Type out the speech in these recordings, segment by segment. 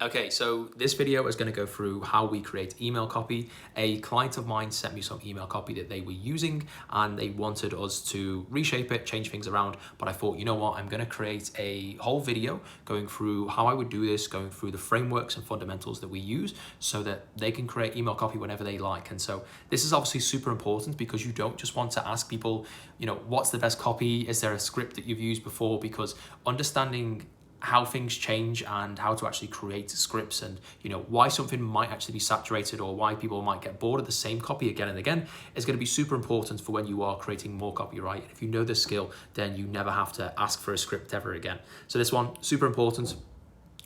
Okay, so this video is going to go through how we create email copy. A client of mine sent me some email copy that they were using and they wanted us to reshape it, change things around. But I thought, you know what, I'm going to create a whole video going through how I would do this, going through the frameworks and fundamentals that we use so that they can create email copy whenever they like. And so this is obviously super important because you don't just want to ask people, you know, what's the best copy? Is there a script that you've used before? Because understanding how things change and how to actually create scripts and, you know, why something might actually be saturated or why people might get bored of the same copy again and again is going to be super important for when you are creating more copyright. If you know this skill, then you never have to ask for a script ever again. So this one, super important.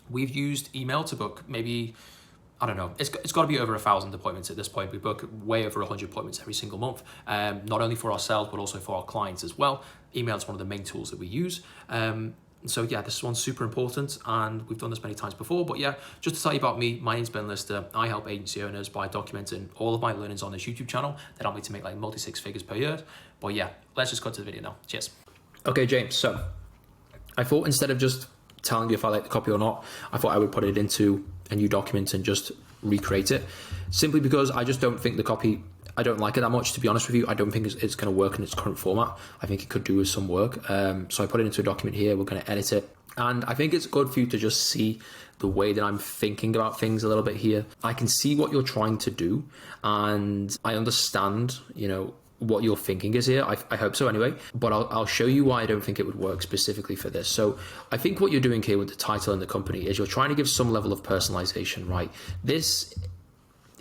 We've used email to book maybe, I don't know, it's got to be over 1,000 appointments at this point. We book way over 100 appointments every single month, not only for ourselves, but also for our clients as well. Email is one of the main tools that we use. So yeah, this one's super important and we've done this many times before, but yeah, just to tell you about me, my name's Ben Lister. I help agency owners by documenting all of my learnings on this YouTube channel that help me to make like multi-six figures per year. But yeah, let's just cut to the video now. Cheers. Okay, James, so I thought instead of just telling you if I like the copy or not, I thought I would put it into a new document and just recreate it, simply because I just don't think the copy, I don't like it that much, to be honest with you. I don't think it's going to work in its current format. I think it could do with some work. So I put it into a document here. We're going to edit it. And I think it's good for you to just see the way that I'm thinking about things a little bit here. I can see what you're trying to do and I understand, you know, what your thinking is here. I hope so anyway, but I'll show you why I don't think it would work specifically for this. So I think what you're doing here with the title and the company is you're trying to give some level of personalization, right?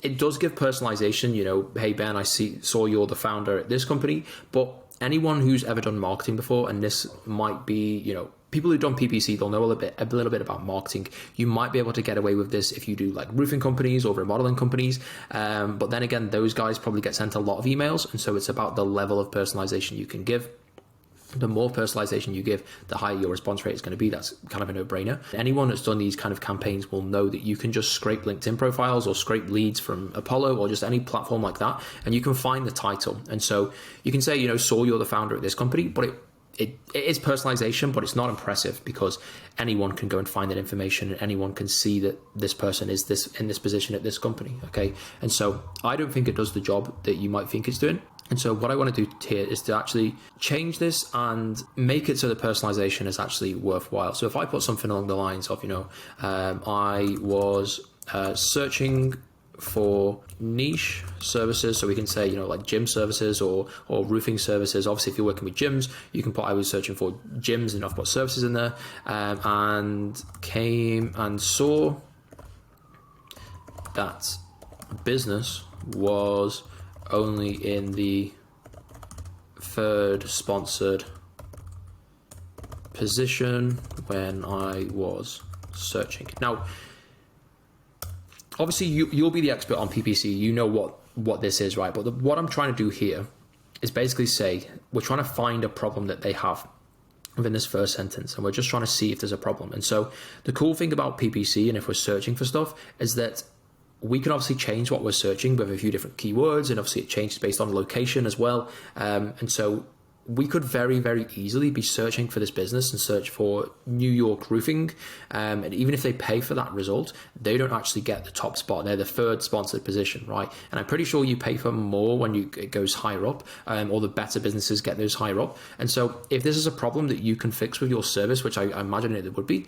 It does give personalization, you know, hey Ben, I saw you're the founder at this company, but anyone who's ever done marketing before, and this might be, you know, people who've done PPC, they'll know a little bit about marketing. You might be able to get away with this if you do like roofing companies or remodeling companies. But then again, those guys probably get sent a lot of emails. And so it's about the level of personalization you can give. The more personalization you give, the higher your response rate is going to be. That's kind of a no-brainer. Anyone that's done these kind of campaigns will know that you can just scrape LinkedIn profiles or scrape leads from Apollo or just any platform like that, and you can find the title. And so you can say, you know, saw you're the founder at this company, but it is personalization, but it's not impressive because anyone can go and find that information and anyone can see that this person is in this position at this company, okay? And so I don't think it does the job that you might think it's doing. And so what I want to do here is to actually change this and make it so the personalization is actually worthwhile. So if I put something along the lines of, you know, I was searching for niche services, so we can say, you know, like gym services or roofing services. Obviously, if you're working with gyms, you can put I was searching for gyms and I've put services in there, and came and saw that business was only in the third sponsored position when I was searching. Now, obviously, you'll be the expert on PPC. You know what this is, right? But what I'm trying to do here is basically say we're trying to find a problem that they have within this first sentence, and we're just trying to see if there's a problem. And so the cool thing about PPC, and if we're searching for stuff, is that we can obviously change what we're searching with a few different keywords, and obviously it changes based on location as well. And so we could very, very easily be searching for this business and search for New York roofing. And even if they pay for that result, they don't actually get the top spot. They're the third sponsored position, right? And I'm pretty sure you pay for more when it goes higher up, or the better businesses get those higher up. And so if this is a problem that you can fix with your service, which I imagine it would be,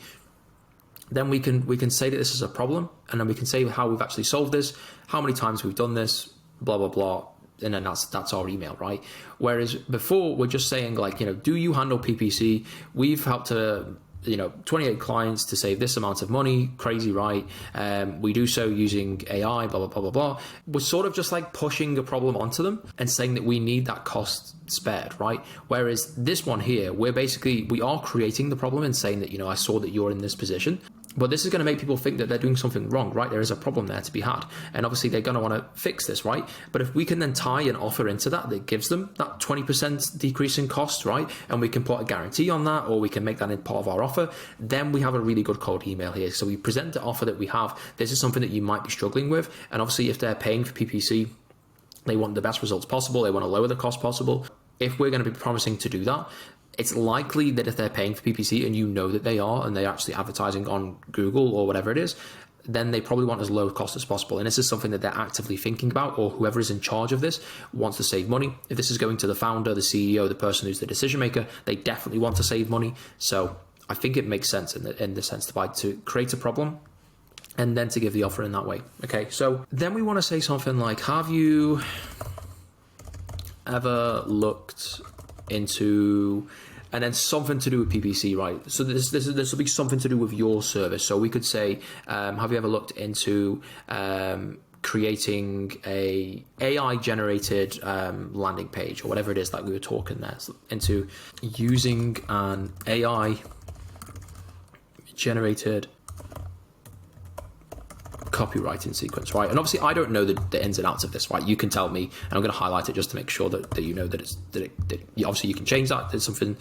then we can say that this is a problem, and then we can say how we've actually solved this, how many times we've done this, blah, blah, blah. And then that's our email, right? Whereas before we're just saying like, you know, do you handle PPC? We've helped 28 clients to save this amount of money. Crazy, right? We do so using AI, blah, blah, blah, blah, blah. We're sort of just like pushing a problem onto them and saying that we need that cost spared, right? Whereas this one here, we are creating the problem and saying that, you know, I saw that you're in this position. But this is going to make people think that they're doing something wrong, right? There is a problem there to be had. And obviously they're going to want to fix this, right? But if we can then tie an offer into that gives them that 20% decrease in cost, right? And we can put a guarantee on that, or we can make that in part of our offer, then we have a really good cold email here. So we present the offer that we have. This is something that you might be struggling with. And obviously if they're paying for PPC, they want the best results possible. They want to lower the cost possible. If we're going to be promising to do that, it's likely that if they're paying for PPC and you know that they are, and they're actually advertising on Google or whatever it is, then they probably want as low cost as possible. And this is something that they're actively thinking about, or whoever is in charge of this wants to save money. If this is going to the founder, the CEO, the person who's the decision maker, they definitely want to save money. So I think it makes sense in the sense to create a problem and then to give the offer in that way. Okay, so then we want to say something like, have you ever looked into, and then something to do with PPC, right? So this will be something to do with your service. So we could say, have you ever looked into creating a AI generated landing page, or whatever it is that we were talking there, so into using an AI generated copywriting sequence, right? And obviously I don't know the ins and outs of this, right? You can tell me, and I'm going to highlight it just to make sure that you know that obviously you can change that. There's something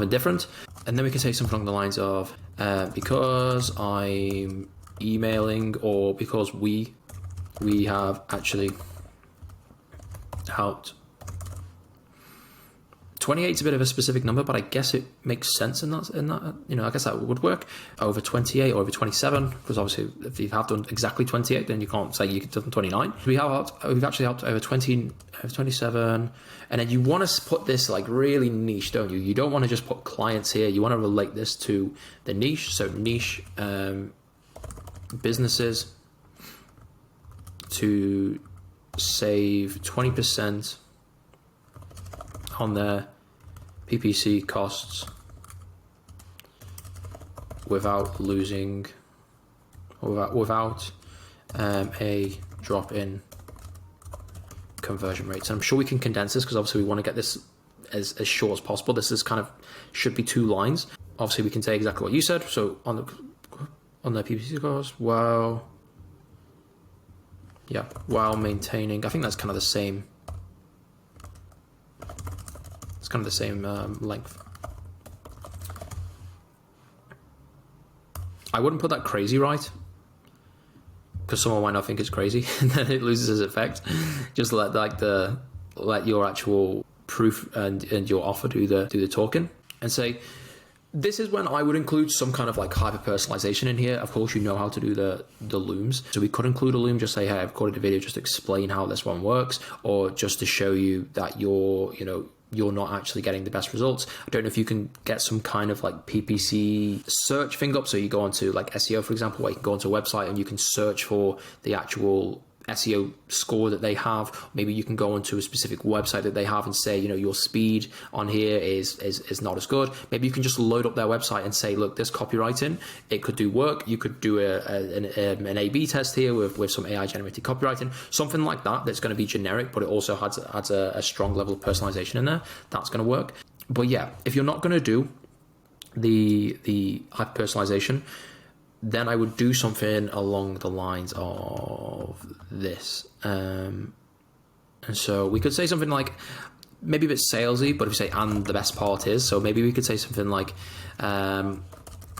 different. And then we can say something along the lines of, because I'm emailing, or because we have actually helped. 28 is a bit of a specific number, but I guess it makes sense in that, I guess that would work. Over 28 or over 27, because obviously if you have done exactly 28, then you can't say you've done 29. We've actually helped over 20, over 27, and then you want to put this like really niche, don't you? You don't want to just put clients here. You want to relate this to the niche. So niche businesses to save 20% on their PPC costs without losing, or without a drop in conversion rates. And I'm sure we can condense this, because obviously we want to get this as short as possible. This is should be 2 lines. Obviously we can say exactly what you said. So on the PPC costs, while maintaining, I think that's kind of the same. It's kind of the same length. I wouldn't put that crazy, right? Because someone might not think it's crazy, and then it loses its effect. Just let your actual proof and your offer do the talking, and say, this is when I would include some kind of like hyper personalization in here. Of course, you know how to do the looms. So we could include a loom, just say, hey, I've recorded a video just to explain how this one works, or just to show you that you're not actually getting the best results. I don't know if you can get some kind of like PPC search thing up. So you go onto like SEO, for example, where you can go onto a website and you can search for the actual SEO score that they have. Maybe you can go onto a specific website that they have and say, your speed on here is not as good. Maybe you can just load up their website and say, look, this copywriting, it could do work. You could do an A/B test here with some AI generated copywriting, something like that. That's going to be generic, but it also adds a strong level of personalization in there. That's going to work. But yeah, if you're not going to do the hyper personalization, then I would do something along the lines of this. And so we could say something like, maybe a bit salesy, but if we say, and the best part is, so maybe we could say something like,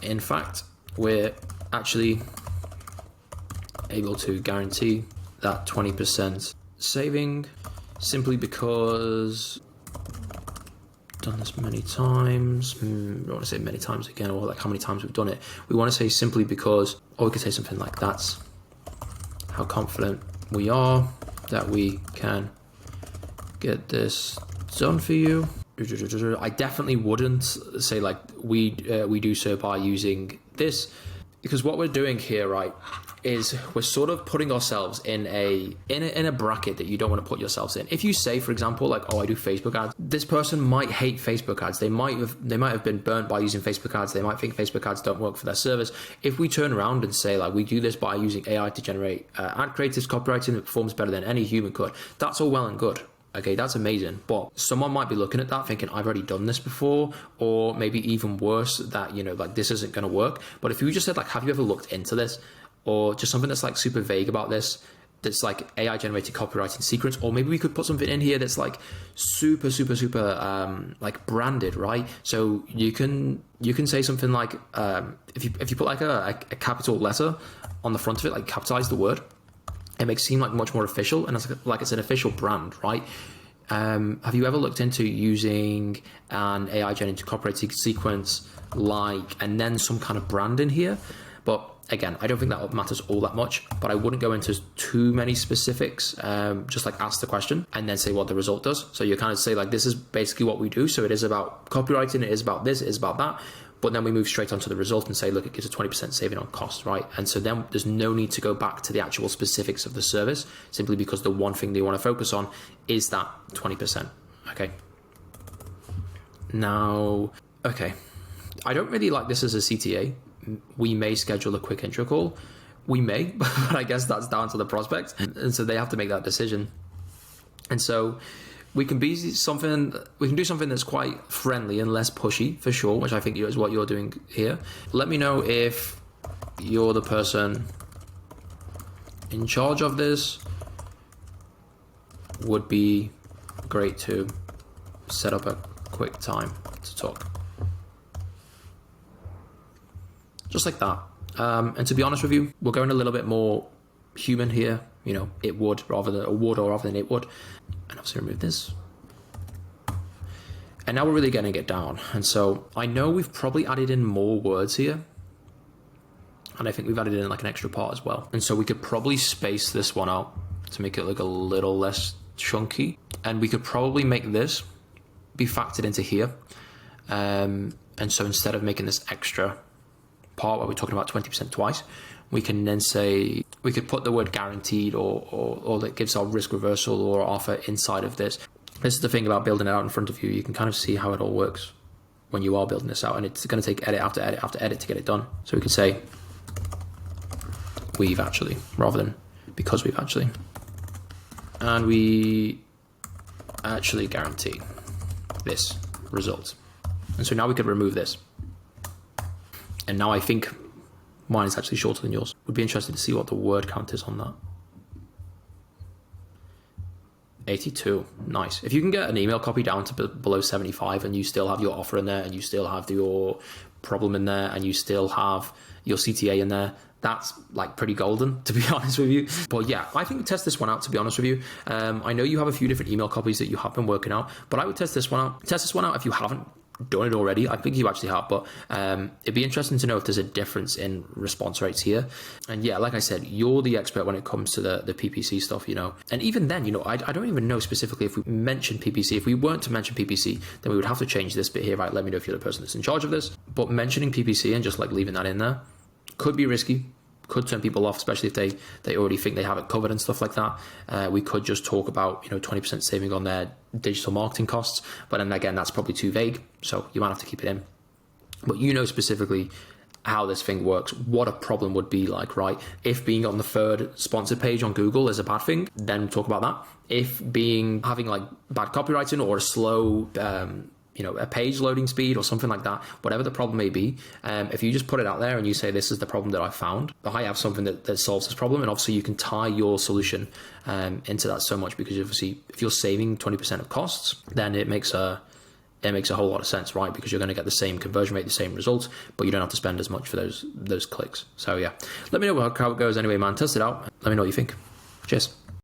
in fact, we're actually able to guarantee that 20% saving simply because done this many times. We want to say many times again, or like how many times we've done it. We want to say simply because, or we could say something like, that's how confident we are that we can get this done for you. I definitely wouldn't say like we do so by using this, because what we're doing here, right, is we're sort of putting ourselves in a bracket that you don't want to put yourselves in. If you say, for example, like, oh, I do Facebook ads, this person might hate Facebook ads. They might have been burnt by using Facebook ads. They might think Facebook ads don't work for their service. If we turn around and say, like, we do this by using AI to generate ad creatives, copywriting that performs better than any human could, that's all well and good. Okay, that's amazing. But someone might be looking at that thinking, I've already done this before, or maybe even worse, that, like, this isn't going to work. But if you just said, like, have you ever looked into this? Or just something that's like super vague about this, that's like AI generated copywriting sequence, or maybe we could put something in here that's like super like branded, right? So you can say something like, if you put like a capital letter on the front of it, like capitalize the word, it makes it seem like much more official, and it's like it's an official brand, right? Have you ever looked into using an AI generated copywriting sequence, like, and then some kind of brand in here? But Again, I don't think that matters all that much, but I wouldn't go into too many specifics. Just like ask the question and then say what the result does. So you kind of say like, this is basically what we do. So it is about copywriting, it is about this, it is about that. But then we move straight onto the result and say, look, it gives a 20% saving on cost, right? And so then there's no need to go back to the actual specifics of the service, simply because the one thing they want to focus on is that 20%, okay? Now, okay, I don't really like this as a CTA. We may schedule a quick intro call. We may, but I guess that's down to the prospect. And so they have to make that decision. And so we can do something that's quite friendly and less pushy, for sure, which I think is what you're doing here. Let me know if you're the person in charge of this. Would be great to set up a quick time to talk. Just like that. And to be honest with you, we're going a little bit more human here. You know, it would rather than it would. And obviously remove this. And now we're really getting it down. And so I know we've probably added in more words here. And I think we've added in like an extra part as well. And so we could probably space this one out to make it look a little less chunky. And we could probably make this be factored into here. And so instead of making this extra part where we're talking about 20% twice, we can then say, we could put the word guaranteed or that gives our risk reversal or offer inside of this. This is the thing about building it out in front of you. You can kind of see how it all works when you are building this out, and it's going to take edit after edit after edit to get it done. So we could say we've actually, rather than because we've actually. And we actually guarantee this result. And so now we could remove this. And now I think mine is actually shorter than yours. Would be interested to see what the word count is on that. 82, nice. If you can get an email copy down to below 75 and you still have your offer in there and you still have your problem in there and you still have your CTA in there, that's like pretty golden, to be honest with you. But yeah, I think test this one out, to be honest with you. I know you have a few different email copies that you have been working out, but I would test this one out. Test this one out if you haven't done it already. I think you actually have, but it'd be interesting to know if there's a difference in response rates here. And yeah, like I said, you're the expert when it comes to the PPC stuff, you know. And even then, you know, I don't even know specifically if we mentioned PPC. If we weren't to mention PPC, then we would have to change this bit here, right? Let me know if you're the person that's in charge of this. But mentioning PPC and just like leaving that in there could be risky, could turn people off, especially if they already think they have it covered and stuff like that. We could just talk about, you know, 20% saving on their digital marketing costs, but then again, that's probably too vague, so you might have to keep it in. But you know specifically how this thing works, what a problem would be like, right? If being on the third sponsored page on Google is a bad thing, then talk about that. If having like bad copywriting or a slow you know, a page loading speed or something like that, whatever the problem may be, if you just put it out there and you say, this is the problem that I found, I have something that solves this problem, and obviously you can tie your solution into that so much, because obviously if you're saving 20% of costs, then it makes a whole lot of sense, right? Because you're going to get the same conversion rate, the same results, but you don't have to spend as much for those clicks. So yeah, let me know how it goes anyway, man. Test it out. Let me know what you think. Cheers.